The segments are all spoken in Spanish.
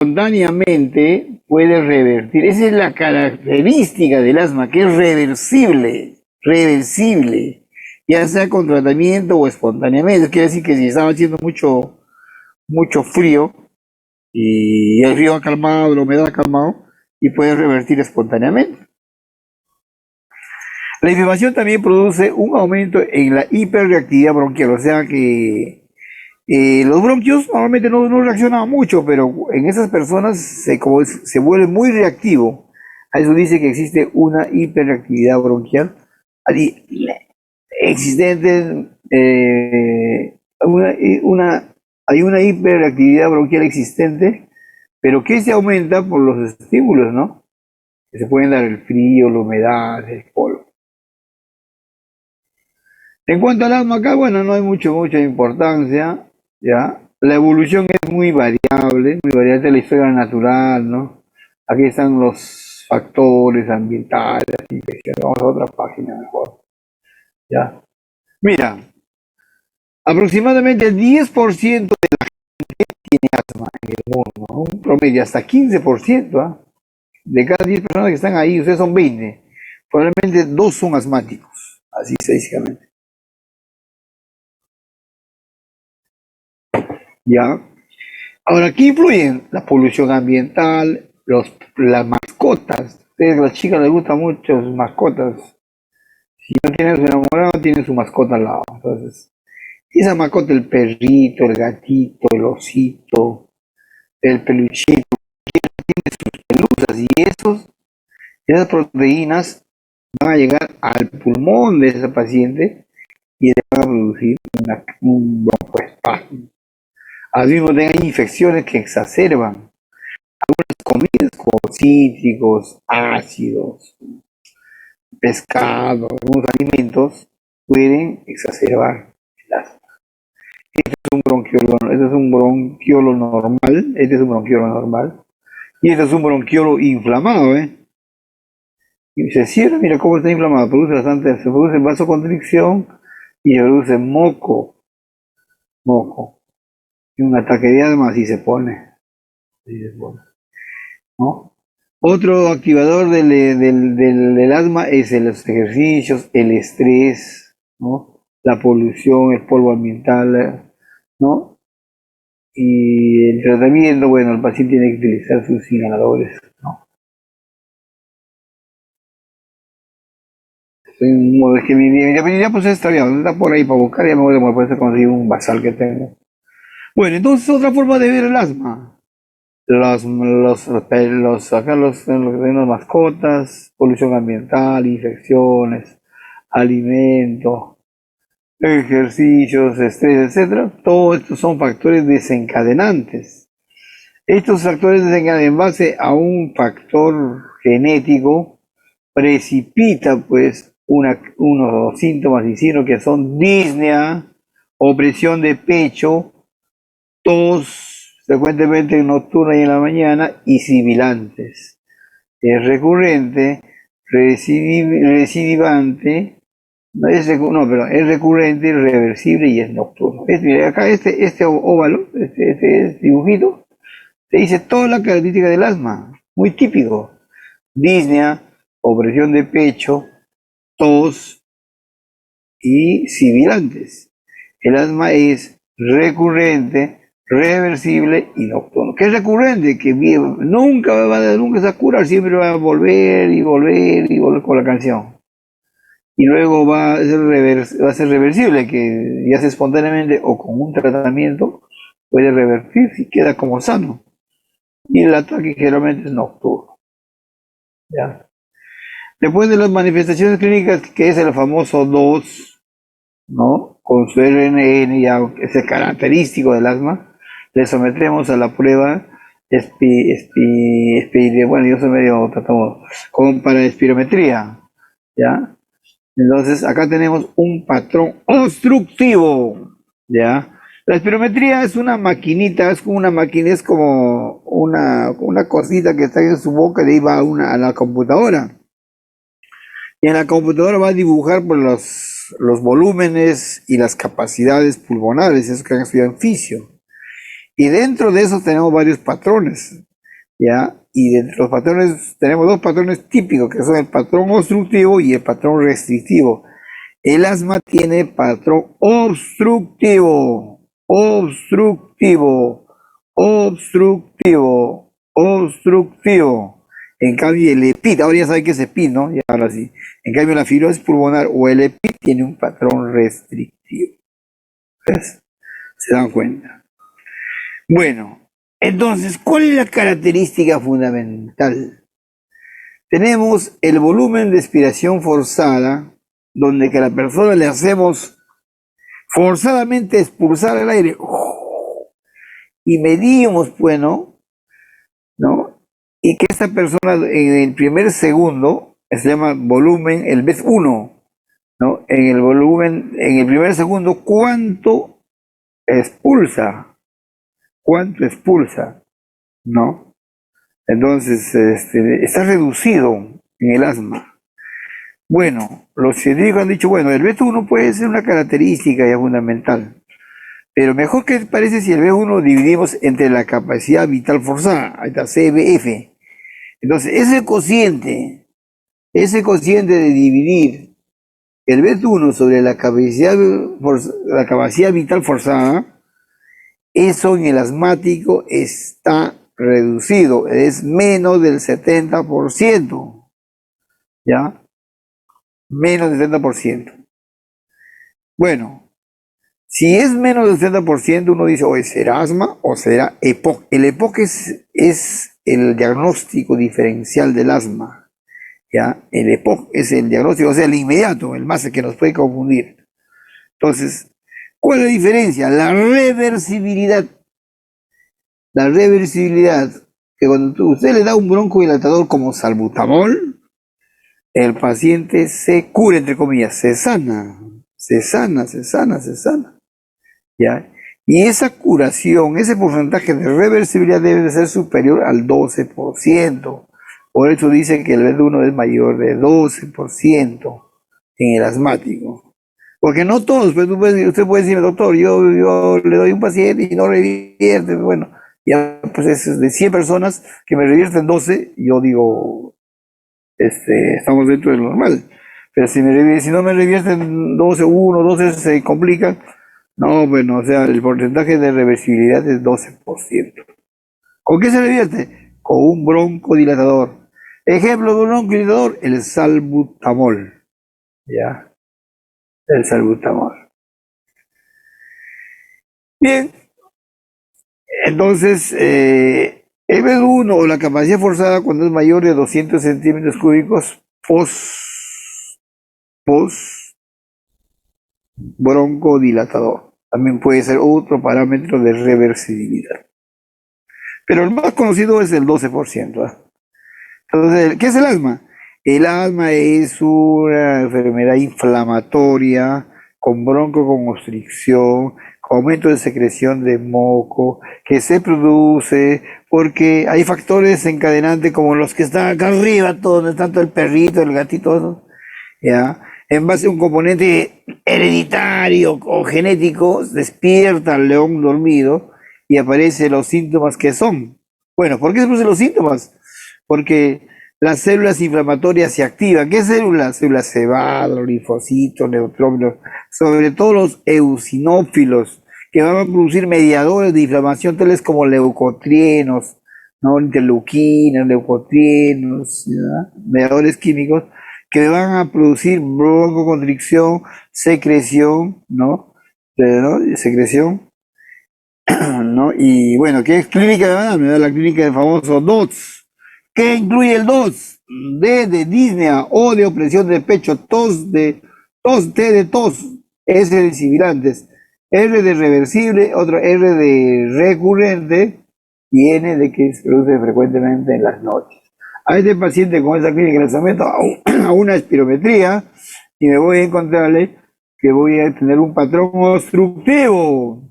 espontáneamente puede revertir. Esa es la característica del asma, que es reversible, reversible, ya sea con tratamiento o espontáneamente. Quiere decir que si estaba haciendo mucho frío y el frío ha calmado, la humedad ha calmado, y puede revertir espontáneamente. La inflamación también produce un aumento en la hiperreactividad bronquial, o sea que los bronquios normalmente no reaccionan mucho, pero en esas personas se vuelve muy reactivo. A eso dice que existe una hiperreactividad bronquial existente, hay una hiperreactividad bronquial existente, pero que se aumenta por los estímulos, ¿no? Que se pueden dar el frío, la humedad, el polvo. En cuanto al asma acá, bueno, no hay mucha importancia, ¿ya? La evolución es muy variable de la historia natural, ¿no? Aquí están los factores ambientales, infecciones. Vamos a otra página mejor, ¿ya? Mira, aproximadamente el 10% tiene asma en el mundo, ¿no? Un promedio hasta 15%, ¿ah? De cada 10 personas que están ahí, ustedes son 20, probablemente 2 son asmáticos, así estadísticamente, ¿ya? Ahora, ¿qué influyen? La polución ambiental, las mascotas. Ustedes, a las chicas les gustan mucho sus mascotas. Si no tienen su enamorado, tienen su mascota al lado. Entonces, esa mascota, el perrito, el gatito, el osito, el peluchito, pelusas, y esas proteínas van a llegar al pulmón de ese paciente y le van a producir un broncoespasmo. Al mismo tiempo, hay infecciones que exacerban comidas como cítricos, ácidos, pescado, algunos alimentos pueden exacerbar el asma. Este es un bronquiolo normal, este es un bronquiolo normal, y este es un bronquiolo inflamado, ¿eh? Y se cierra, mira cómo está inflamado, se produce vasoconstricción y se produce moco, y un ataque de asma así se pone, ¿no? Otro activador del asma es los ejercicios, el estrés, ¿no? La polución, el polvo ambiental, ¿no? Y el tratamiento, bueno, el paciente tiene que utilizar sus inhaladores, ¿no? Es que mi pues está bien, está por ahí para buscar, ya me voy a poder conseguir un basal que tengo. Bueno, entonces otra forma de ver el asma. Acá los mascotas, polución ambiental, infecciones, alimentos, ejercicios, estrés, etcétera. Todos estos son factores desencadenantes. Estos factores desencadenan en base a un factor genético, precipita pues unos síntomas y signos que son disnea, opresión de pecho, tos frecuentemente nocturna y en la mañana y sibilantes. Es recurrente, recidivante, pero es recurrente, reversible y es nocturno. Mira, acá este óvalo, este dibujito, te dice toda la característica del asma, muy típico. Disnea, opresión de pecho, tos y sibilantes. El asma es recurrente, reversible y nocturno. ¿Qué es recurrente? Que nunca se va a curar, siempre va a volver y volver y volver con la canción. Y luego va a ser reversible, que ya sea espontáneamente o con un tratamiento puede revertir y queda como sano. Y el ataque generalmente es nocturno, ¿ya? Después de las manifestaciones clínicas, que es el famoso 2, ¿no? Con su RNN, ya que es característico del asma, le sometemos a la prueba bueno, yo soy medio tratado para espirometría, ¿ya? Entonces, acá tenemos un patrón obstructivo, ¿ya? La espirometría es una maquinita, es como una máquina, es como una cosita que está en su boca y de ahí va a la computadora. Y en la computadora va a dibujar por los volúmenes y las capacidades pulmonares, eso que han estudiado en fisio. Y dentro de eso tenemos varios patrones. ¿ya? Y de los patrones, tenemos dos patrones típicos, que son el patrón obstructivo y el patrón restrictivo. El asma tiene patrón obstructivo, obstructivo, obstructivo, obstructivo. En cambio, el EPID, ahora ya saben que es EPID, ¿no? Y ahora sí. En cambio, la fibrosis pulmonar o el EPID tiene un patrón restrictivo. ¿Ves? ¿Se dan cuenta? Bueno, entonces, ¿cuál es la característica fundamental? Tenemos el volumen de expiración forzada, donde que a la persona le hacemos forzadamente expulsar el aire y medimos, pues, ¿no? Y que esta persona en el primer segundo, se llama volumen, el vez 1, ¿no? En el volumen, en el primer segundo, ¿cuánto expulsa? ¿Cuánto expulsa? ¿No? Entonces, está reducido en el asma. Bueno, los científicos han dicho, bueno, el B1 puede ser una característica ya fundamental, pero mejor que parece si el B1 dividimos entre la capacidad vital forzada, ahí está CBF. Entonces, ese cociente de dividir el B1 sobre la capacidad vital forzada, eso en el asmático está reducido, es menos del 70%, ¿ya? Menos del 70%. Bueno, si es menos del 70%, uno dice, oye, ¿será asma o será EPOC? El EPOC es el diagnóstico diferencial del asma, ¿ya? El EPOC es el diagnóstico, o sea, el inmediato, el más que nos puede confundir. Entonces, ¿cuál es la diferencia? La reversibilidad. La reversibilidad, que cuando usted le da un broncodilatador como salbutamol, el paciente se cura, entre comillas, se sana, se sana, se sana, se sana, ¿ya? Y esa curación, ese porcentaje de reversibilidad debe de ser superior al 12%. Por eso dicen que el B1 es mayor de 12% en el asmático. Porque no todos, pues usted puede decir, doctor, yo le doy a un paciente y no revierte. Bueno, ya pues es de 100 personas que me revierten 12, yo digo, estamos dentro del normal. Pero si no me revierten 12, 1, 12 se complica. No, bueno, o sea, el porcentaje de reversibilidad es 12%. ¿Con qué se revierte? Con un broncodilatador. Ejemplo de un broncodilatador, el salbutamol. ¿Ya? El salbutamol. Bien, entonces, el B1 o la capacidad forzada cuando es mayor de 200 centímetros cúbicos post broncodilatador. También puede ser otro parámetro de reversibilidad. Pero el más conocido es el 12%. Entonces, ¿qué es el asma? El asma es una enfermedad inflamatoria con broncoconstricción, con aumento de secreción de moco, que se produce porque hay factores encadenantes como los que están acá arriba, todo, tanto el perrito, el gatito, ¿no? ¿Ya? En base a un componente hereditario o genético, despierta al león dormido y aparecen los síntomas que son. Bueno, ¿por qué se producen los síntomas? Porque las células inflamatorias se activan. ¿Qué células? Células cebado, linfocitos, neutrófilos, sobre todo los eosinófilos, que van a producir mediadores de inflamación, tales como leucotrienos, ¿no? Interleuquinas, leucotrienos, ¿ya? Mediadores químicos que van a producir broncoconstricción, secreción, ¿no? Secreción, ¿no? Y bueno, ¿qué es clínica de Van? Me da la clínica del famoso DOTS. ¿Qué incluye el DOTS? D de disnea, O de opresión de pecho, T de tos, S de sibilantes, R de reversible, otro R de recurrente y N de que se produce frecuentemente en las noches. A este paciente con esta clínica le someto a una espirometría y me voy a encontrarle que voy a tener un patrón obstructivo,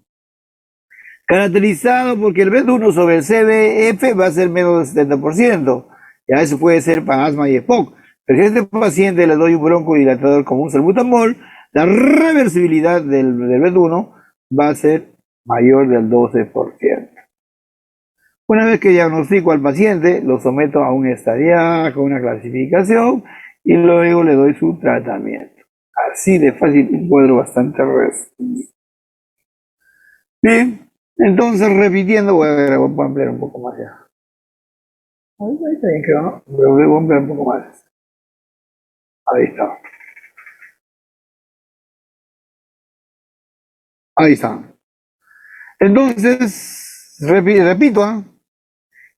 caracterizado porque el B1 sobre el CBF va a ser menos del 70%. Ya eso puede ser para asma y EPOC. Pero si a este paciente le doy un broncodilatador como un salbutamol, la reversibilidad del B1 va a ser mayor del 12%. Una vez que diagnostico al paciente, lo someto a un estadiaje, con una clasificación, y luego le doy su tratamiento. Así de fácil, un cuadro bastante resumido. Bien, entonces repitiendo, voy a ampliar un poco más ya. Ahí está bien, creo, ¿no? Pero voy a ampliar un poco más. Ahí está. Ahí está. Entonces, repito, ¿ah?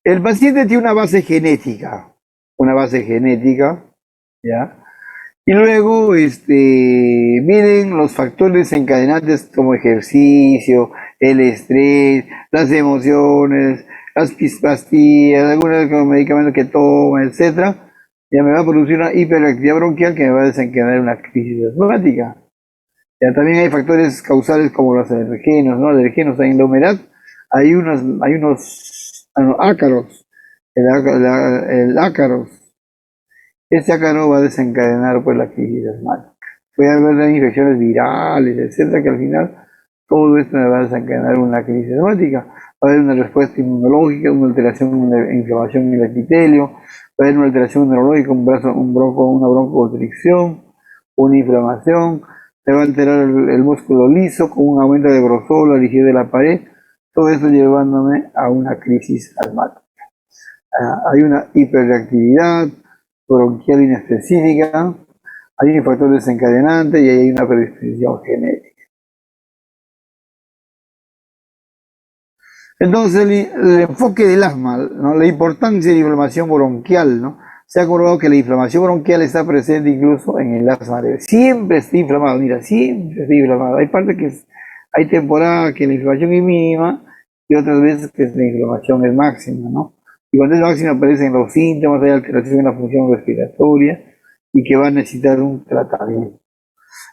El paciente tiene una base genética, ¿ya? Y luego, vienen los factores encadenantes como ejercicio, el estrés, las emociones, las pastillas, algunos medicamentos que toma, etcétera. Ya me va a producir una hiperactividad bronquial que me va a desencadenar una crisis asmática. Ya también hay factores causales como los alergenos, ¿no? Alergenos en la humedad. Hay unos ácaros, el ácaros. Este ácaro va a desencadenar pues la crisis asmática. Puede haber infecciones virales, etcétera, que al final todo esto me va a desencadenar una crisis asmática. Va a haber una respuesta inmunológica, una alteración, una inflamación en el epitelio, va a haber una alteración neurológica, una broncoconstricción, una inflamación, se va a alterar el músculo liso con un aumento de grosor, la rigidez de la pared, todo eso llevándome a una crisis asmática. Hay una hiperreactividad bronquial inespecífica, hay un factor desencadenante y hay una predisposición genética. Entonces, el enfoque del asma, ¿no? La importancia de la inflamación bronquial, ¿no? Se ha comprobado que la inflamación bronquial está presente incluso en el asma leve. Siempre está inflamado, mira, siempre está inflamado. Hay partes hay temporadas que la inflamación es mínima y otras veces que la inflamación es máxima, ¿no? Y cuando es máxima aparecen los síntomas, hay alteración en la función respiratoria y que va a necesitar un tratamiento.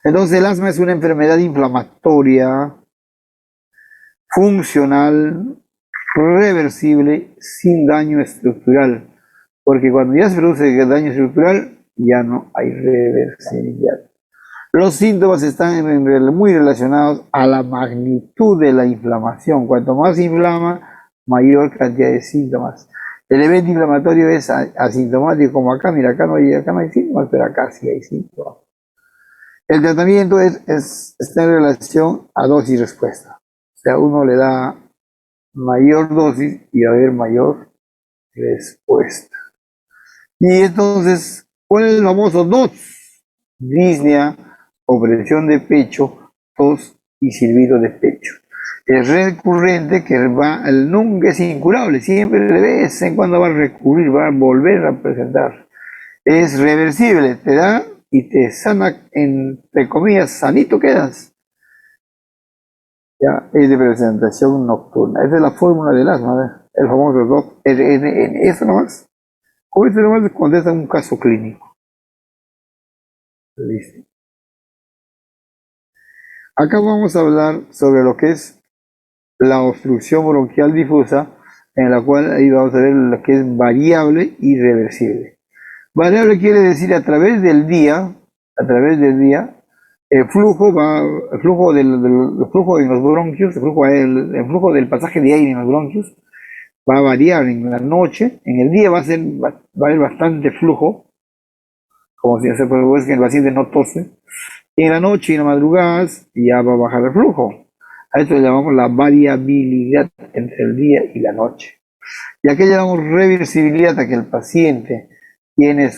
Entonces, el asma es una enfermedad inflamatoria funcional, reversible, sin daño estructural. Porque cuando ya se produce daño estructural, ya no hay reversibilidad. Los síntomas están muy relacionados a la magnitud de la inflamación. Cuanto más se inflama, mayor cantidad de síntomas. El evento inflamatorio es asintomático, como acá, mira, acá no hay síntomas, pero acá sí hay síntomas. El tratamiento está en relación a dosis y respuesta. O sea, uno le da mayor dosis y va a haber mayor respuesta. Y entonces, ¿cuál es el famoso DOTS? Disnea, opresión de pecho, tos y silbido de pecho. Es recurrente que nunca es incurable, siempre de vez en cuando va a recurrir, va a volver a presentar. Es reversible, te da y te sana, entre comillas, sanito quedas. Ya, es de presentación nocturna. Esa es la fórmula del asma, ¿ves? El famoso DOC-RNN. Eso nomás. Con eso nomás contesta un caso clínico. Listo. Acá vamos a hablar sobre lo que es la obstrucción bronquial difusa, en la cual ahí vamos a ver lo que es variable y reversible. Variable quiere decir a través del día, el flujo del flujo en los bronquios, el flujo del pasaje de aire en los bronquios va a variar en la noche, en el día va a haber bastante flujo, como si se puede ver que el paciente no tose, y en la noche y en las madrugadas ya va a bajar el flujo. A esto le llamamos la variabilidad entre el día y la noche. Y aquí llamamos reversibilidad a que el paciente tiene el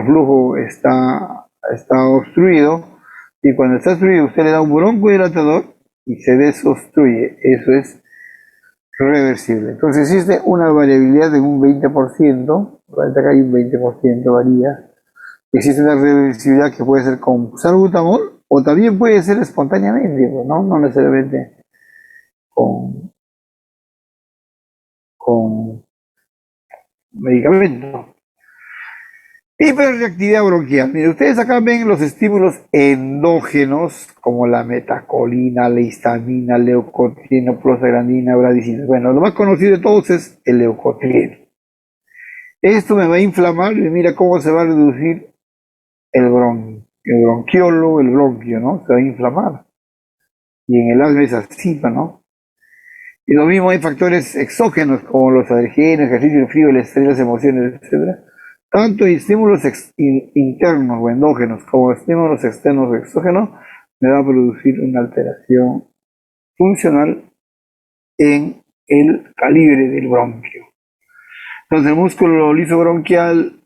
flujo está obstruido, y cuando está obstruido usted le da un broncodilatador y se desobstruye. Eso es reversible. Entonces existe una variabilidad de un 20%, acá hay un 20% varía. Existe una reversibilidad que puede ser con salbutamol o también puede ser espontáneamente, no necesariamente con, con medicamento. Hiperreactividad bronquial. Mire, ustedes acá ven los estímulos endógenos como la metacolina, la histamina, leucotrieno, prostaglandina, bradicina. Bueno, lo más conocido de todos es el leucotrieno. Esto me va a inflamar y mira cómo se va a reducir el bronquiolo, el bronquio, ¿no? Se va a inflamar. Y en el asma es así, ¿no? Y lo mismo hay factores exógenos como los alergenos, ejercicio, el frío, el estrés, las emociones, etcétera. Tanto estímulos internos o endógenos como estímulos externos o exógenos me va a producir una alteración funcional en el calibre del bronquio. Entonces el músculo liso bronquial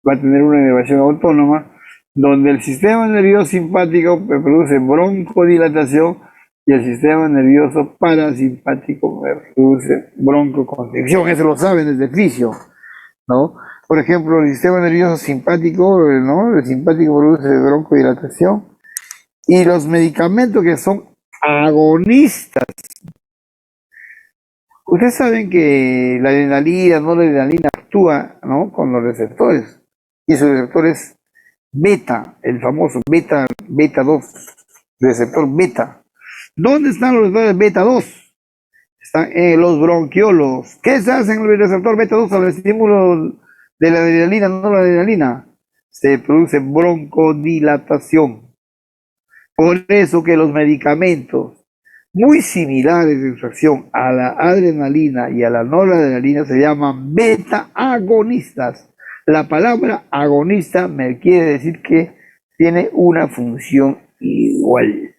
va a tener una inervación autónoma donde el sistema nervioso simpático produce broncodilatación y el sistema nervioso parasimpático produce broncoconstricción. Eso lo saben desde el fisio, ¿no? Por ejemplo, el sistema nervioso simpático, ¿no? El simpático produce broncodilatación y los medicamentos que son agonistas. Ustedes saben que la adrenalina, no la adrenalina actúa, ¿no? Con los receptores y esos receptores beta, el famoso beta 2, receptor beta. ¿Dónde están los receptores beta 2? Están en los bronquiolos. ¿Qué se hace en el receptor beta 2 al estímulo de la adrenalina, no la adrenalina? Se produce broncodilatación. Por eso que los medicamentos muy similares en su acción a la adrenalina y a la noradrenalina se llaman beta agonistas. La palabra agonista me quiere decir que tiene una función igual.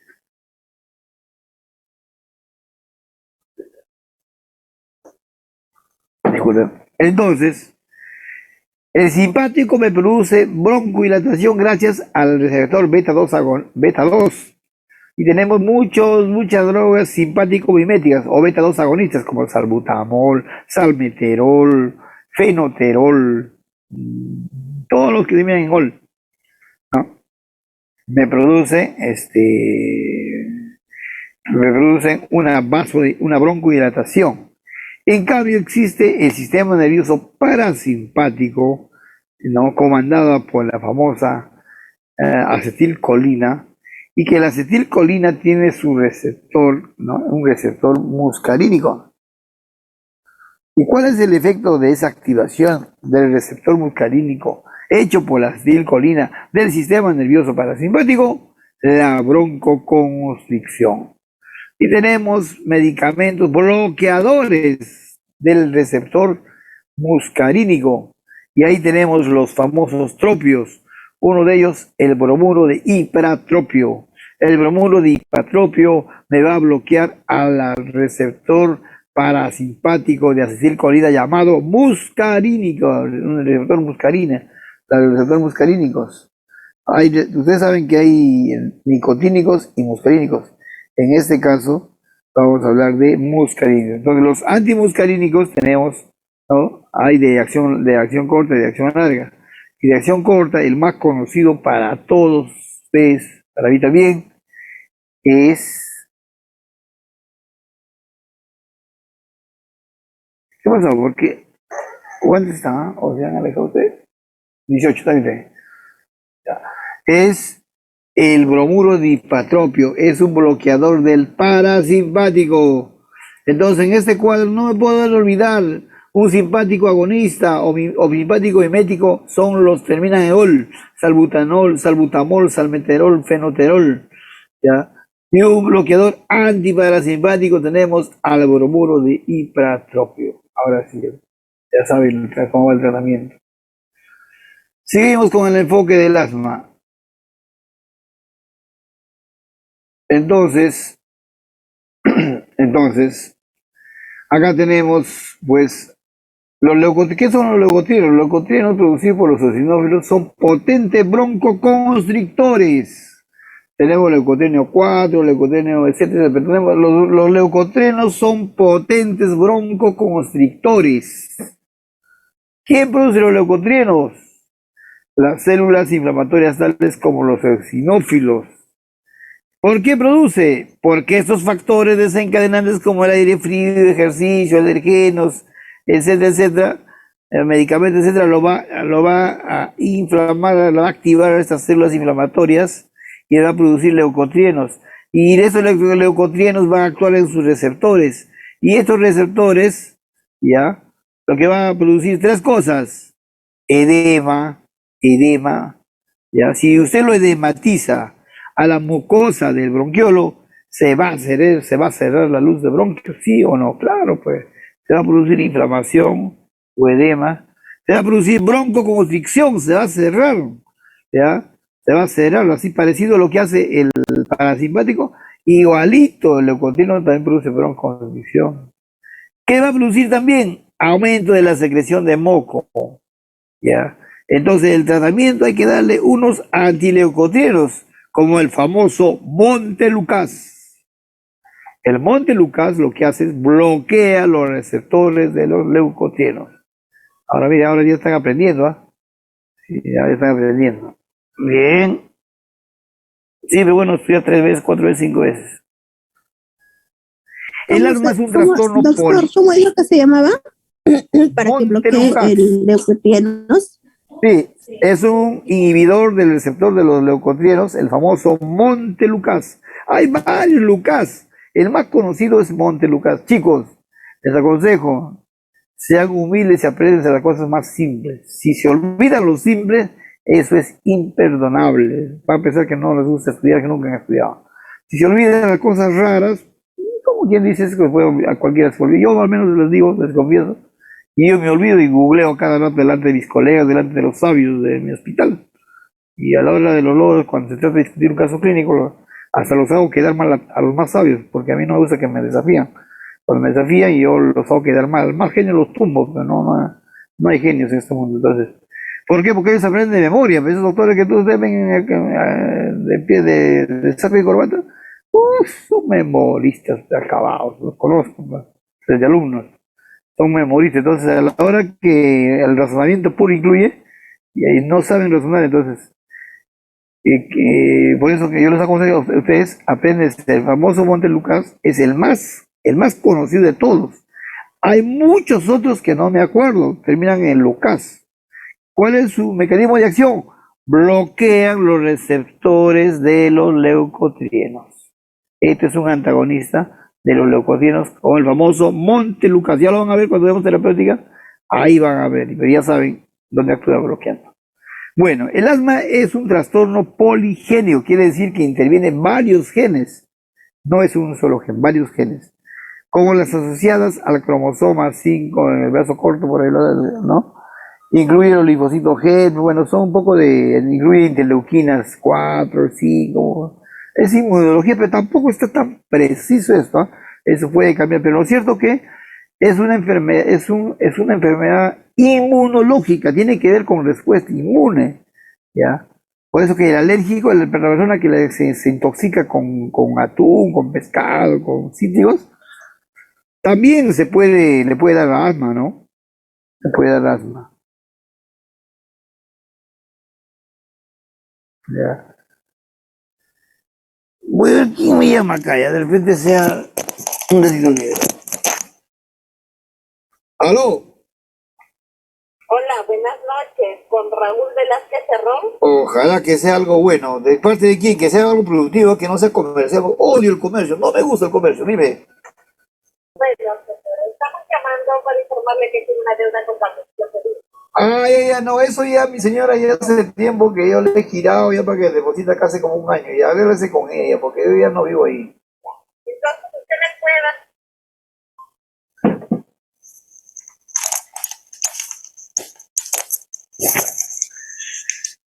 Entonces, el simpático me produce broncodilatación gracias al receptor beta 2, beta 2. Y tenemos muchas drogas simpático-miméticas o beta 2 agonistas como el salbutamol, salmeterol, fenoterol, todos los que terminan en ol, ¿no? Me produce me producen una broncodilatación. En cambio existe el sistema nervioso parasimpático, ¿no? Comandado por la famosa acetilcolina, y que la acetilcolina tiene su receptor, ¿no? Un receptor muscarínico. ¿Y cuál es el efecto de esa activación del receptor muscarínico hecho por la acetilcolina del sistema nervioso parasimpático? La broncoconstricción. Y tenemos medicamentos bloqueadores del receptor muscarínico. Y ahí tenemos los famosos tropios. Uno de ellos, el bromuro de ipratropio. El bromuro de ipratropio me va a bloquear al receptor parasimpático de acetilcolina llamado muscarínico, un receptor muscarina, los receptores muscarínicos. Ustedes saben que hay nicotínicos y muscarínicos. En este caso, vamos a hablar de muscarínicos. Entonces, los antimuscarínicos tenemos, ¿no? Hay de acción corta y de acción larga. Y de acción corta, el más conocido para todos ustedes, para mí también, es... ¿Qué pasó? Porque, ¿cuántos están? ¿O se han alejado ustedes? 18 también. Ya. Es el bromuro dipatropio, es un bloqueador del parasimpático. Entonces, en este cuadro no me puedo olvidar, un simpático agonista o simpático mimético son los terminan en ol, salbutanol, salbutamol, salmeterol, fenoterol, ¿ya? Y un bloqueador antiparasimpático tenemos al bromuro de ipratropio. Ahora sí, ya saben cómo va el tratamiento. Seguimos con el enfoque del asma. Entonces, acá tenemos, pues, los leucotrienos. ¿Qué son los leucotrienos? Los leucotrienos producidos por los eosinófilos son potentes broncoconstrictores. Tenemos leucotrieno 4, leucotrieno, etcétera, pero tenemos, los leucotrenos son potentes broncoconstrictores. ¿Quién produce los leucotrienos? Las células inflamatorias tales como los eosinófilos. ¿Por qué produce? Porque estos factores desencadenantes como el aire frío, ejercicio, alergenos, etcétera, etcétera, medicamentos, etcétera, lo va a inflamar, lo va a activar estas células inflamatorias y va a producir leucotrienos. Y estos leucotrienos van a actuar en sus receptores. Y estos receptores, ¿ya? Lo que va a producir tres cosas: edema, ¿ya? Si usted lo edematiza a la mucosa del bronquiolo, se va a cerrar la luz de bronquios, sí o no, claro, pues, se va a producir inflamación o edema, se va a producir broncoconstricción, se va a cerrar, ¿ya? Se va a cerrar, así parecido a lo que hace el parasimpático, igualito el leucotrieno también produce broncoconstricción. ¿Qué va a producir también? Aumento de la secreción de moco, ¿ya? Entonces el tratamiento hay que darle unos antileucotrienos, como el famoso Montelukast. El Montelukast lo que hace es bloquea los receptores de los leucotrienos. Ahora mira, ahora ya están aprendiendo, ¿ah? Sí, ya están aprendiendo. Bien. Sí, pero bueno, estudia 3 veces, 4 veces, 5 veces. El asma es un trastorno doctor, ¿cómo es lo que se llamaba? Para que bloquee Montelukast. el leucotrienos. Sí, es un inhibidor del receptor de los leucotrienos, el famoso Montelukast. Hay varios Lucas. El más conocido es Montelukast. Chicos, les aconsejo, sean humildes y aprendan las cosas más simples. Si se olvidan lo simple, eso es imperdonable. Van a pensar que no les gusta estudiar, que nunca han estudiado. Si se olvidan las cosas raras, como quien dice, es que a cualquiera se olvida. Yo al menos les digo, les confieso, y yo me olvido y googleo cada rato delante de mis colegas, delante de los sabios de mi hospital. Y a la hora de los logros, cuando se trata de discutir un caso clínico, hasta los hago quedar mal a los más sabios, porque a mí no me gusta que me desafían. Cuando me desafían, yo los hago quedar mal. Más genios los tumbo, pero no hay genios en este mundo. Entonces, ¿por qué? Porque ellos aprenden de memoria. Pues esos doctores que todos deben de pie de saco y corbata, son memoristas acabados, los conozco, pues, desde alumnos. Son memoristas. Entonces, a la hora que el razonamiento puro incluye, y ahí no saben razonar, entonces por eso que yo les aconsejo a ustedes, aprenden el famoso Montelukast, es el más conocido de todos. Hay muchos otros que no me acuerdo, terminan en Lucas. ¿Cuál es su mecanismo de acción? Bloquean los receptores de los leucotrienos. Este es un antagonista de los leucotrienos, o el famoso Montelukast. Ya lo van a ver cuando vemos terapéutica, ahí van a ver, pero ya saben dónde actúa bloqueando. Bueno, el asma es un trastorno poligénico, quiere decir que interviene varios genes, no es un solo gen, varios genes, como las asociadas al cromosoma 5 en el brazo corto, por ahí, ¿no? Incluye los linfocitos G, bueno, son un poco incluye interleuquinas 4, 5, es inmunología, pero tampoco está tan preciso esto, ¿eh? Eso puede cambiar, pero lo cierto que es una enfermedad, es una enfermedad inmunológica, tiene que ver con respuesta inmune, ¿ya? Por eso que el alérgico, la persona que se intoxica con atún, con pescado, con cítricos, también le puede dar asma, ¿no? Le puede dar asma. Ya. Voy a ver quién me llama acá, ya de repente sea un gatito negro. ¡Aló! Hola, buenas noches, con Raúl Velázquez Cerrón. Ojalá que sea algo bueno. ¿De parte de quién? Que sea algo productivo, que no sea comercial. Odio el comercio, no me gusta el comercio, dime. Bueno, estamos llamando para informarle que tiene una deuda con Banco Popular. Ah, ya, no, eso ya, mi señora, ya hace tiempo que yo le he girado ya para que deposite acá hace como un año. Ya agárrese con ella, porque yo ya no vivo ahí. Entonces usted me pueda.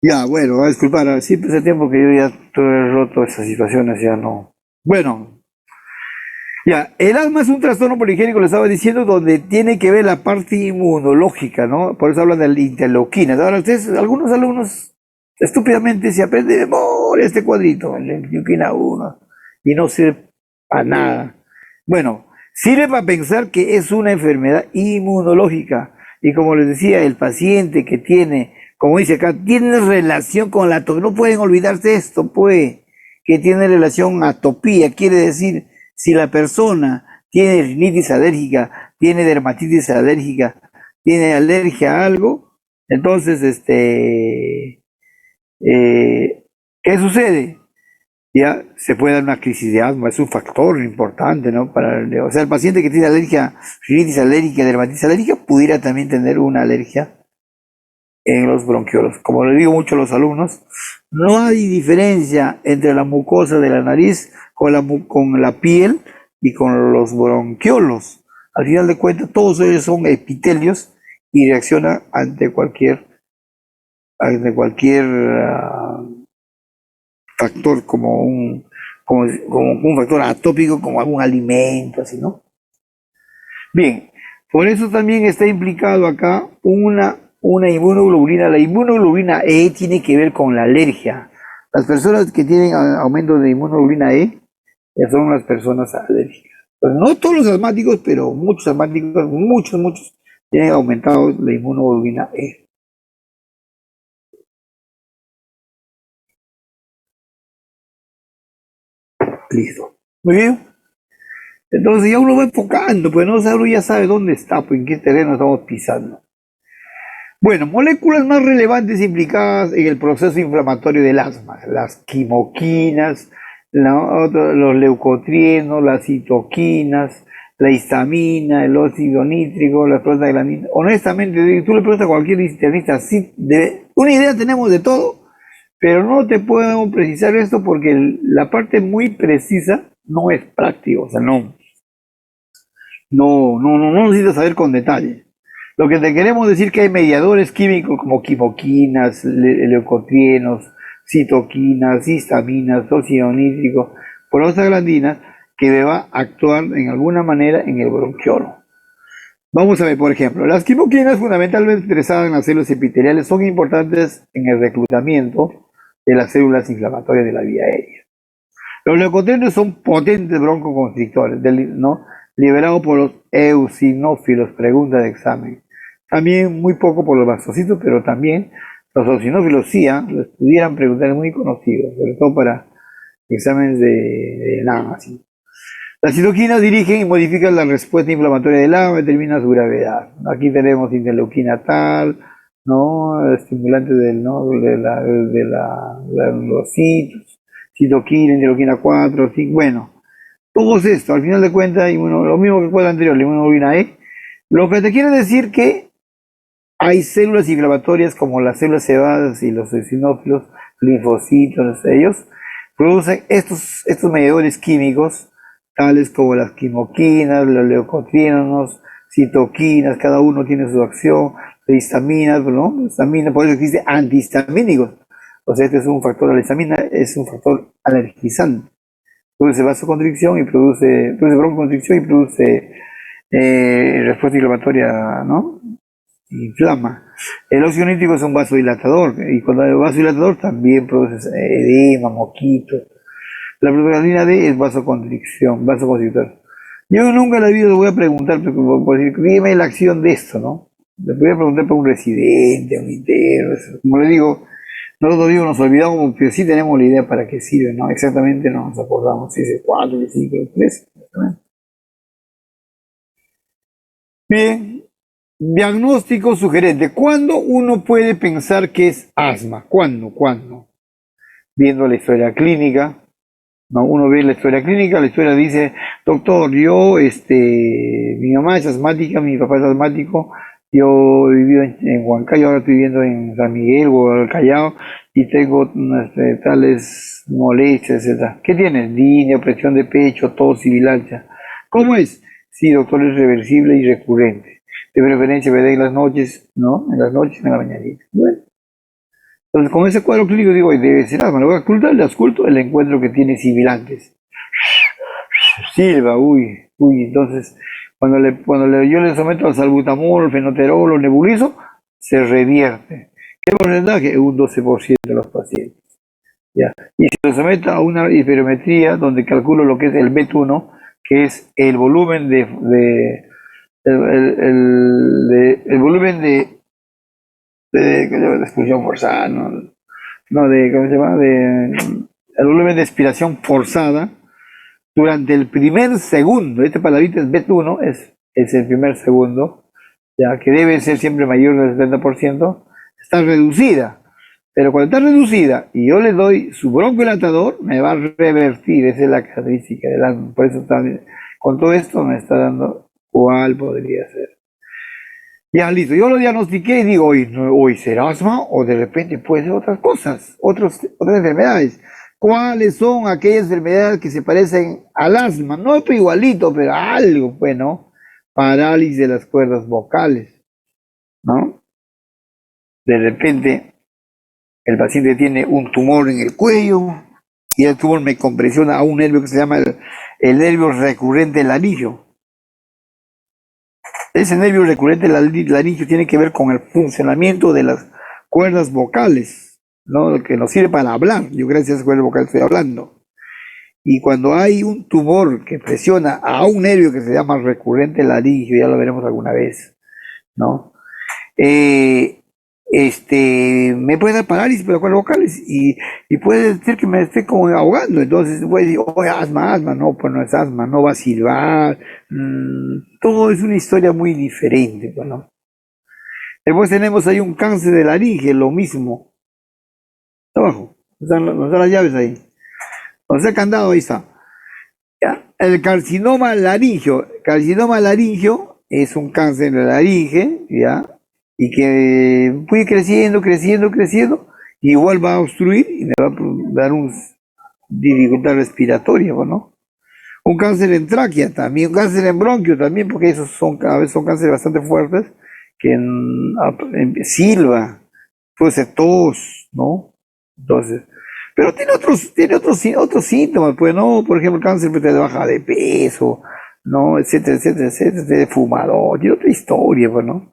Ya, bueno, va a disculpar, sí, hace tiempo que yo ya tuve roto esas situaciones, ya no. Bueno, ya, el asma es un trastorno poligénico, le estaba diciendo, donde tiene que ver la parte inmunológica, ¿no? Por eso hablan de interleuquinas. Ahora, ustedes, algunos alumnos, estúpidamente se aprende de memoria este cuadrito, la interleuquina 1, y no sirve para nada. Bueno, sirve para pensar que es una enfermedad inmunológica. Y como les decía, el paciente que tiene, como dice acá, tiene relación con la atopía, no pueden olvidarse esto, pues, que tiene relación atopía, quiere decir, si la persona tiene rinitis alérgica, tiene dermatitis alérgica, tiene alergia a algo, entonces, ¿qué sucede? Ya se puede dar una crisis de asma, es un factor importante, ¿no? O sea, el paciente que tiene alergia, rinitis alérgica, dermatitis alérgica, pudiera también tener una alergia en los bronquiolos. Como le digo mucho a los alumnos, no hay diferencia entre la mucosa de la nariz con la piel y con los bronquiolos. Al final de cuentas, todos ellos son epitelios y reaccionan ante cualquier factor como un factor atópico, como algún alimento, así, ¿no? Bien, por eso también está implicado acá una inmunoglobulina. La inmunoglobulina E tiene que ver con la alergia. Las personas que tienen aumento de inmunoglobulina E son las personas alérgicas. Pues no todos los asmáticos, pero muchos asmáticos, muchos tienen aumentado la inmunoglobulina E. Listo. Muy bien. Entonces ya uno va enfocando, pues no, uno ya sabe dónde está, pues en qué terreno estamos pisando. Bueno, moléculas más relevantes implicadas en el proceso inflamatorio del asma: las quimoquinas, los leucotrienos, las citoquinas, la histamina, el óxido nítrico, la prostaglandina. Honestamente, tú le preguntas a cualquier internista, sí, una idea tenemos de todo, pero no te podemos precisar esto porque la parte muy precisa no es práctica, o sea, no necesitas saber con detalle. Lo que te queremos decir que hay mediadores químicos como quimoquinas, leucotrienos, citoquinas, histaminas, óxido nítrico, prostaglandinas, que va a actuar en alguna manera en el bronquiolo. Vamos a ver, por ejemplo, las quimoquinas, fundamentalmente expresadas en las células epiteliales, son importantes en el reclutamiento de las células inflamatorias de la vía aérea. Los leucotrienos son potentes broncoconstrictores, ¿no?, liberados por los eosinófilos, pregunta de examen. También muy poco por los mastocitos, pero también los eosinófilos sí, los pudieran preguntar, muy conocidos, sobre todo para exámenes de nada así. Las citoquinas dirigen y modifican la respuesta inflamatoria del agua, determinan su gravedad. Aquí tenemos interleuquina tal, ¿no?, estimulante de los citos, citoquina, interleuquina 4, 5, bueno. Todos esto, al final de cuentas, lo mismo que fue el anterior, la inmunoglobulina E. Lo que te quiere decir que hay células inflamatorias como las células cebadas y los eosinófilos, linfocitos, ellos producen estos mediadores químicos, tales como las quimoquinas, los leucotrienos, citoquinas, cada uno tiene su acción, histaminas, ¿no? Histamina, por eso existe antihistamínicos. O sea, este es un factor, la histamina es un factor alergizante. Produce vasoconstricción y produce broncoconstricción y produce respuesta inflamatoria, ¿no? Inflama. El óxido nítrico es un vasodilatador, y cuando hay vasodilatador también produce edema, moquitos. La prostaglandina D es vasoconstrictor. Yo nunca en la vida le voy a preguntar, por decir, dime la acción de esto, ¿no? Le voy a preguntar por un residente, un interno, como le digo. Nosotros nos olvidamos, pero sí tenemos la idea para qué sirve, ¿no? Exactamente no nos acordamos si es 4, 5, 3. Bien, diagnóstico sugerente. ¿Cuándo uno puede pensar que es asma? ¿Cuándo? Viendo la historia clínica, ¿no? Uno ve la historia clínica, la historia dice, doctor, mi mamá es asmática, mi papá es asmático, yo he vivido en Huancayo, ahora estoy viviendo en San Miguel o el Callao y tengo tales molestias, etc. ¿Qué tienes? Línea, presión de pecho, tos y bilalgia. ¿Cómo es? Sí, doctor, es reversible y recurrente. De preferencia me da en las noches, ¿no? En las noches, en la mañanita. Bueno. Entonces, con ese cuadro clínico digo, debe ser asma. Lo voy a ocultar, le ausculto el encuentro que tiene sibilantes. Silba, entonces... Cuando yo le someto al salbutamol, fenoterol o nebulizo, se revierte. ¿Qué porcentaje? Un 12% de los pacientes. ¿Ya? Y si lo someto a una hiperometría donde calculo lo que es el BET1, que es el volumen de expulsión forzada, el volumen de expiración forzada durante el primer segundo. Esta palabrita es BET1, es el primer segundo, ya que debe ser siempre mayor del 70%, está reducida. Pero cuando está reducida y yo le doy su broncodilatador, me va a revertir. Esa es la característica del asma. Por eso con todo esto me está dando cuál podría ser. Ya, listo. Yo lo diagnostiqué y digo, hoy será asma o de repente puede ser otras cosas, otras enfermedades. ¿Cuáles son aquellas enfermedades que se parecen al asma? No igualito, pero algo, pues, ¿no? Parálisis de las cuerdas vocales, ¿no? De repente el paciente tiene un tumor en el cuello y el tumor me compresiona a un nervio que se llama el nervio recurrente laringio. Ese nervio recurrente laringio tiene que ver con el funcionamiento de las cuerdas vocales, ¿no? Lo que nos sirve para hablar. Yo gracias a esas cuerdas vocales estoy hablando. Y cuando hay un tumor que presiona a un nervio que se llama recurrente laringio, ya lo veremos alguna vez, ¿no? Me puede dar parálisis por las cuerdas vocales y puede ser que me esté como ahogando. Entonces puede decir, oh, asma, no, pues no es asma, no va a silbar. Todo es una historia muy diferente, pues, ¿no? Después tenemos ahí un cáncer de laringe, lo mismo. Está abajo, nos dan las llaves ahí. Nos está el candado, ahí está. ¿Ya? El carcinoma laringio. Carcinoma laringio es un cáncer de laringe, ¿ya? Y que puede creciendo, y igual va a obstruir y me va a dar una dificultad respiratoria, ¿no? Un cáncer en tráquea también, un cáncer en bronquio también, porque esos cada vez son cánceres bastante fuertes, que silba, puede ser tos, ¿no? Entonces, pero tiene otros síntomas, pues, ¿no? Por ejemplo, cáncer de baja de peso, ¿no? Etcétera, de fumador, tiene otra historia, pues, ¿no?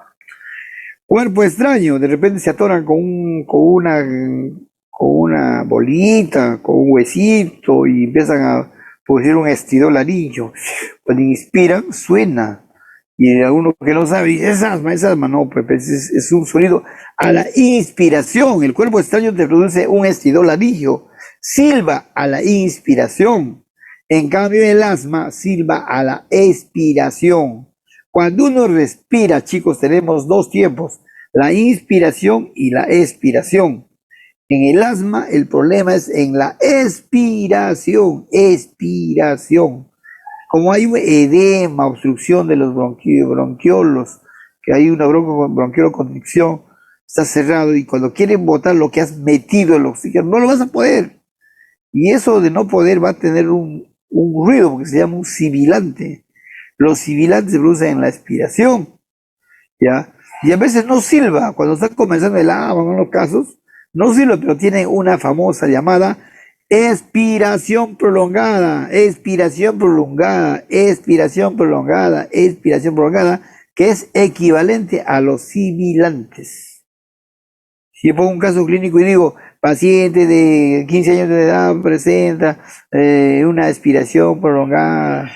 Cuerpo extraño, de repente se atoran con una bolita, con un huesito y empiezan a producir un estridor laringio. Cuando inspiran, suena. Y alguno que no sabe dice, es asma, no, pues es un sonido a la inspiración. El cuerpo extraño te produce un estridor laringio. Silba a la inspiración. En cambio, el asma silba a la expiración. Cuando uno respira, chicos, tenemos dos tiempos, la inspiración y la expiración. En el asma, el problema es en la expiración. Como hay un edema, obstrucción de los bronquiolos, que hay una bronquioloconstricción, está cerrado y cuando quieren botar lo que has metido el oxígeno, no lo vas a poder. Y eso de no poder va a tener un ruido, porque se llama un sibilante. Los sibilantes se producen en la expiración, ¿ya? Y a veces no silba, cuando está comenzando el agua, en los casos, no silba, pero tiene una famosa llamada expiración prolongada, que es equivalente a los sibilantes. Si yo pongo un caso clínico y digo, paciente de 15 años de edad presenta una expiración prolongada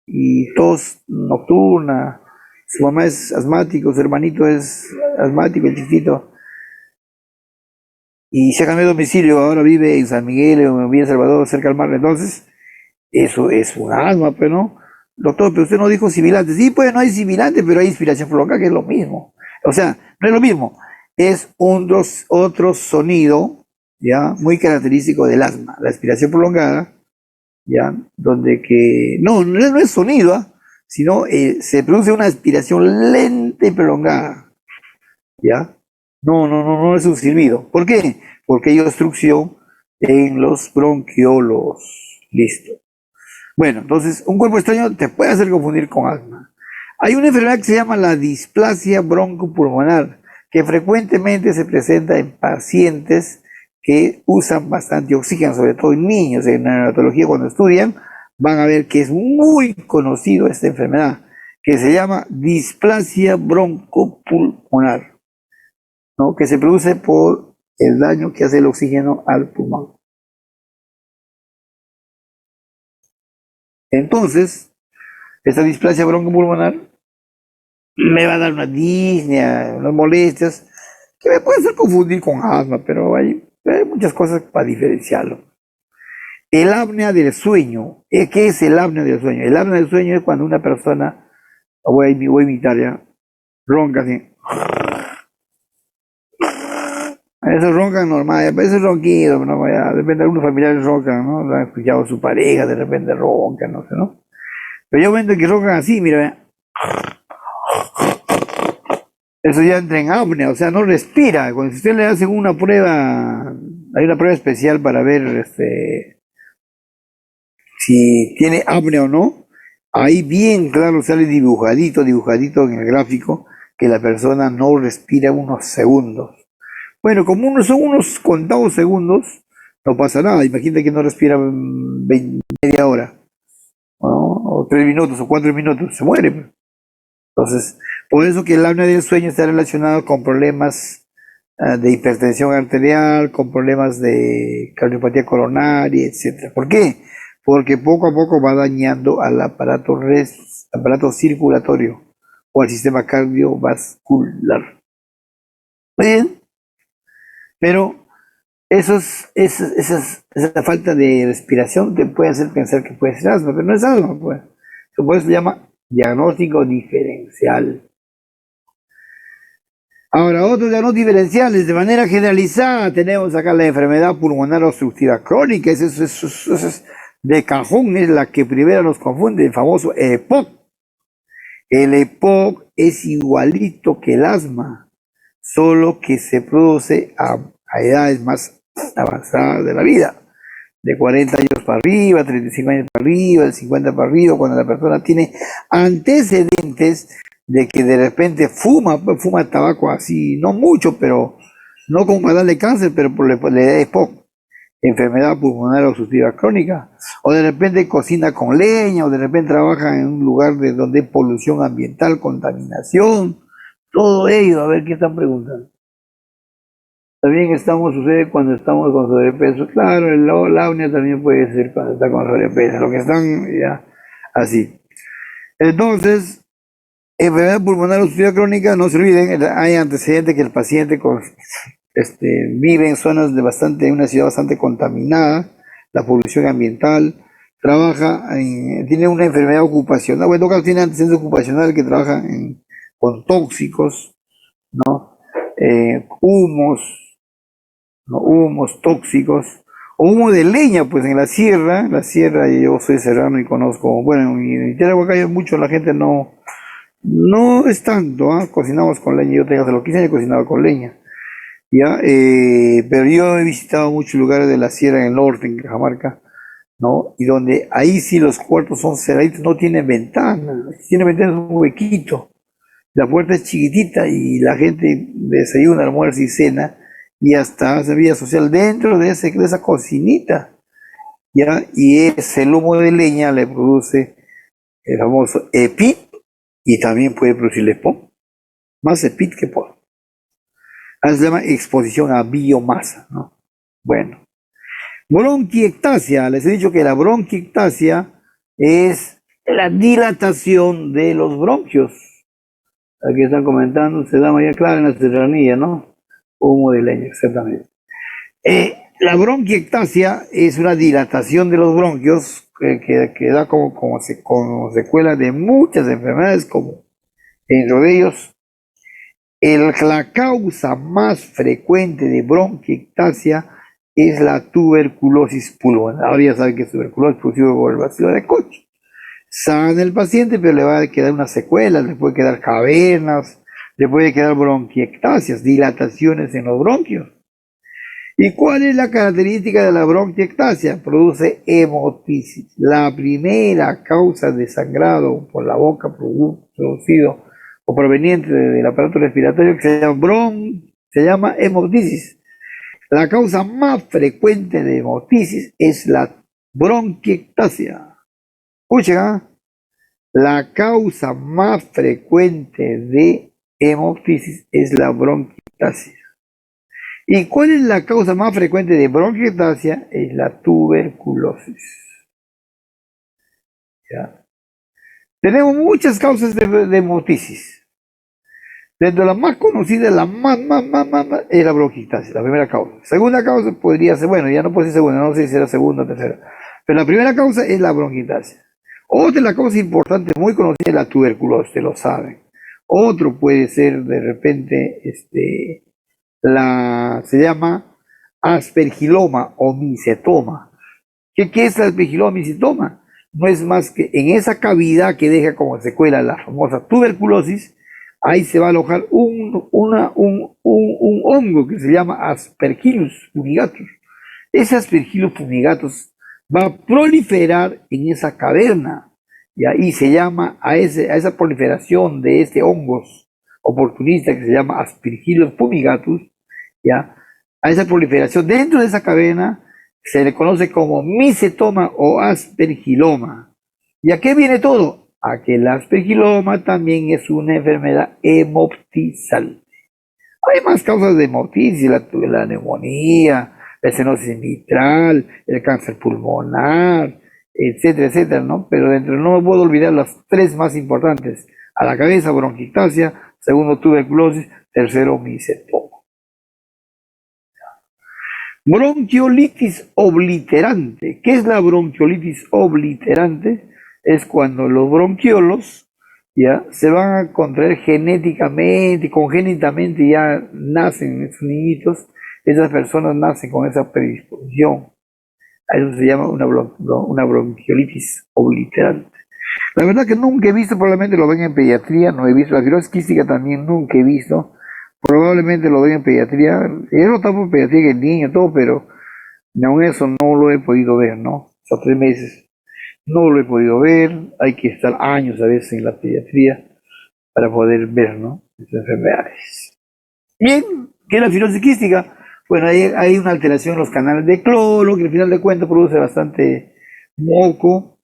y tos nocturna, su mamá es asmático, su hermanito es asmático, el chiquito, y se ha cambiado de domicilio, ahora vive en San Miguel o en Villa Salvador, cerca del mar, entonces, eso es un asma, pues, ¿no? Doctor, pero usted no dijo sibilante. Sí, pues no hay sibilante, pero hay inspiración prolongada, que es lo mismo. O sea, no es lo mismo, es otro sonido, ya, muy característico del asma, la expiración prolongada, ya, donde que, no es sonido, sino se produce una expiración lenta y prolongada, ya. No es un silbido. ¿Por qué? Porque hay obstrucción en los bronquiolos. Listo. Bueno, entonces, un cuerpo extraño te puede hacer confundir con asma. Hay una enfermedad que se llama la displasia broncopulmonar, que frecuentemente se presenta en pacientes que usan bastante oxígeno, sobre todo en niños. En la neonatología, cuando estudian, van a ver que es muy conocido esta enfermedad, que se llama displasia broncopulmonar, ¿no? Que se produce por el daño que hace el oxígeno al pulmón. Entonces, esta displasia broncopulmonar me va a dar una disnea, unas molestias, que me puede hacer confundir con asma, pero hay muchas cosas para diferenciarlo. El apnea del sueño. ¿Qué es el apnea del sueño? El apnea del sueño es cuando una persona, voy a imitar ya, ronca así. Eso roncan normal, a veces ronquido, ¿no? De repente algunos familiares roncan, ¿no? Lo han escuchado a su pareja, de repente roncan, no sé, ¿no? Pero yo veo que roncan así, mira, Eso ya entra en apnea, o sea, no respira. Cuando usted le hacen una prueba, hay una prueba especial para ver si tiene apnea o no. Ahí bien claro sale dibujadito en el gráfico, que la persona no respira unos segundos. Bueno, como son unos contados segundos, no pasa nada. Imagínate que no respira media hora, ¿no? O 3 minutos, o 4 minutos, se muere, pues. Entonces, por eso que el apnea del sueño está relacionado con problemas de hipertensión arterial, con problemas de cardiopatía coronaria, etcétera. ¿Por qué? Porque poco a poco va dañando al aparato circulatorio o al sistema cardiovascular. Muy bien, pero esa falta de respiración te puede hacer pensar que puede ser asma, pero no es asma, pues. Por eso se llama diagnóstico diferencial. Ahora, otros diagnósticos diferenciales, de manera generalizada, tenemos acá la enfermedad pulmonar obstructiva crónica, eso es de cajón, es la que primero nos confunde, el famoso EPOC. El EPOC es igualito que el asma, solo que se produce a edades más avanzadas de la vida, de 40 años para arriba, 35 años para arriba, de 50 para arriba, cuando la persona tiene antecedentes de que de repente fuma tabaco así, no mucho, pero no como para darle cáncer, pero le da EPOC, enfermedad pulmonar obstructiva crónica, o de repente cocina con leña, o de repente trabaja en un lugar donde hay polución ambiental, contaminación, todo ello. A ver qué están preguntando. También sucede cuando estamos con sobrepeso. Claro, la apnea también puede ser cuando está con sobrepeso, lo que están ya así. Entonces, enfermedad pulmonar obstructiva crónica, no se olviden, hay antecedentes que el paciente vive en zonas de una ciudad bastante contaminada, la polución ambiental, tiene una enfermedad ocupacional, bueno, en todo caso tiene antecedentes ocupacional que trabaja con tóxicos, ¿no? Humos tóxicos, o humo de leña, pues en la sierra, yo soy serrano y conozco, bueno, en Tierra de Huancayo mucho la gente no es tanto, cocinamos con leña, yo tengo hace los 15 años cocinaba con leña, ya, pero yo he visitado muchos lugares de la sierra en el norte, en Cajamarca, ¿no? Y donde ahí sí los cuartos son cerraditos, no tienen ventana, tiene ventana es un huequito, la puerta es chiquitita y la gente desayuna, almuerza y cena, y hasta hace vida social dentro de esa cocinita, ¿ya? Y el humo de leña le produce el famoso EPIT, y también puede producir EPOC, más EPIT que EPOC. Se llama exposición a biomasa, ¿no? Bueno, bronquiectasia, les he dicho que la bronquiectasia es la dilatación de los bronquios. Aquí están comentando, se da mayor clara en la serranía, ¿no? Humo de leña, exactamente. La bronquiectasia es una dilatación de los bronquios que da como secuela de muchas enfermedades, como dentro de ellos, la causa más frecuente de bronquiectasia es la tuberculosis pulmonar. Ahora ya saben que es tuberculosis producida por el bacilo de Koch. Sana el paciente, pero le va a quedar una secuela, le puede quedar cavernas, le puede quedar bronquiectasias, dilataciones en los bronquios. ¿Y cuál es la característica de la bronquiectasia? Produce hemotisis. La primera causa de sangrado por la boca producido o proveniente del aparato respiratorio que se llama hemotisis. La causa más frecuente de hemotisis es la bronquiectasia. Escuchen, la causa más frecuente de hemotisis es la bronquiectasia. ¿Y cuál es la causa más frecuente de bronquiectasia? Es la tuberculosis. ¿Ya? Tenemos muchas causas de hemotisis. Dentro de las más conocidas, la más es la bronquiectasia, la primera causa. Segunda causa podría ser, bueno, ya no puede ser segunda, no sé si será segunda o tercera. Pero la primera causa es la bronquiectasia. Otra de las causas importantes, muy conocida, es la tuberculosis, ustedes lo saben. Otro puede ser, de repente, se llama aspergiloma o micetoma. ¿Qué es el aspergiloma o micetoma? No es más que en esa cavidad que deja como secuela la famosa tuberculosis, ahí se va a alojar un hongo que se llama Aspergillus fumigatus. Ese Aspergillus fumigatus va a proliferar en esa caverna, y ahí se llama a esa proliferación de este hongos oportunista que se llama Aspergillus fumigatus, ya, a esa proliferación dentro de esa caverna se le conoce como micetoma o aspergiloma. ¿Y a qué viene todo? A que el aspergiloma también es una enfermedad hemoptisal. Hay más causas de hemoptisis, la neumonía, la estenosis mitral, el cáncer pulmonar, etcétera, etcétera, ¿no? Pero dentro no me puedo olvidar las tres más importantes: a la cabeza, bronquiectasia; segundo, tuberculosis; tercero, micetoma. Bronquiolitis obliterante. ¿Qué es la bronquiolitis obliterante? Es cuando los bronquiolos ya se van a contraer genéticamente, congénitamente, ya nacen esos niñitos, esas personas nacen con esa predisposición. A eso se llama una bronquiolitis obliterante. La verdad que nunca he visto, probablemente lo ven en pediatría, no he visto. La fibrosis quística también nunca he visto. Probablemente lo ven en pediatría. He notado en pediatría que el niño, todo, pero aún eso no lo he podido ver, ¿no? Hasta 3 meses. No lo he podido ver. Hay que estar años a veces en la pediatría para poder ver, ¿no? Estas enfermedades. Bien, ¿qué es la fibrosis quística? Bueno, hay una alteración en los canales de cloro que al final de cuentas produce bastante moco,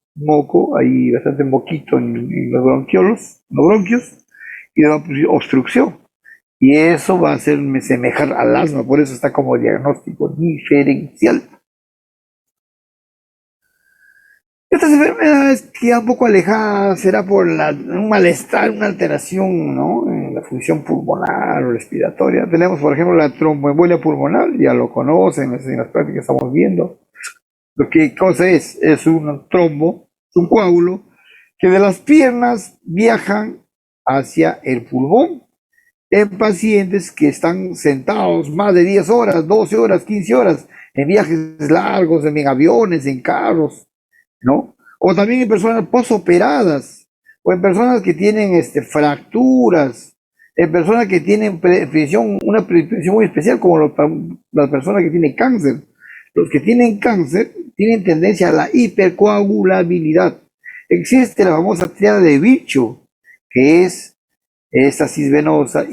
hay bastante moquito en los bronquios, y va a producir obstrucción. Y eso va a hacerme semejar al asma, por eso está como diagnóstico diferencial. Estas enfermedades quedan un poco alejadas, será por un malestar, una alteración, ¿no?, en la función pulmonar o respiratoria. Tenemos, por ejemplo, la tromboembolia pulmonar, ya lo conocen en las prácticas que estamos viendo. Lo que cosa es un trombo, un coágulo, que de las piernas viajan hacia el pulmón en pacientes que están sentados más de 10 horas, 12 horas, 15 horas, en viajes largos, en aviones, en carros, ¿no? O también en personas posoperadas, o en personas que tienen fracturas, en personas que tienen una predisposición muy especial, como las personas que tienen cáncer. Los que tienen cáncer tienen tendencia a la hipercoagulabilidad. Existe la famosa triada de Virchow, que es estasis venosa,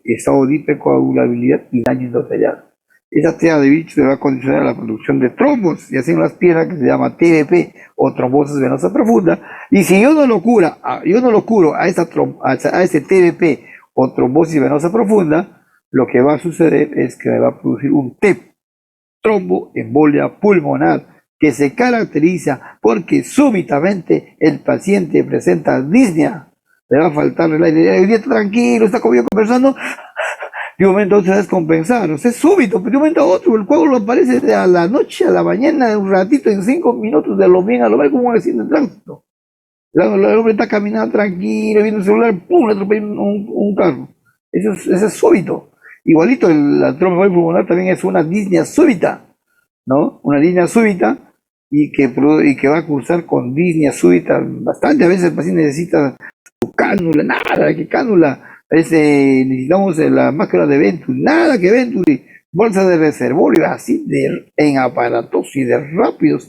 estado de hipercoagulabilidad y daño endotelial. Esa triada de Virchow se va a condicionar a la producción de trombos, ya sea en las piernas, que se llama TVP o trombosis venosa profunda. Y si yo no lo curo a ese TVP o trombosis venosa profunda, lo que va a suceder es que me va a producir un TEP, tromboembolia pulmonar, que se caracteriza porque súbitamente el paciente presenta disnea, le va a faltar el aire, el día está tranquilo, está conversando, de un momento a otro se va a descompensar, o sea, es súbito, pero de un momento a otro el coágulo aparece de a la noche a la mañana, un ratito, en 5 minutos, de lo bien a lo mal, como un accidente de tránsito. El hombre está caminando tranquilo, viendo el celular, ¡pum!, le atropella un carro. Eso es súbito. Igualito, la tromboembolia pulmonar también es una disnea súbita, ¿no? Una disnea súbita y que va a cursar con disnea súbita bastante. A veces el paciente necesita su cánula, nada, que cánula. A veces necesitamos la máscara de Venturi, nada que Venturi, bolsa de reservorio, así en aparatos y de rápidos.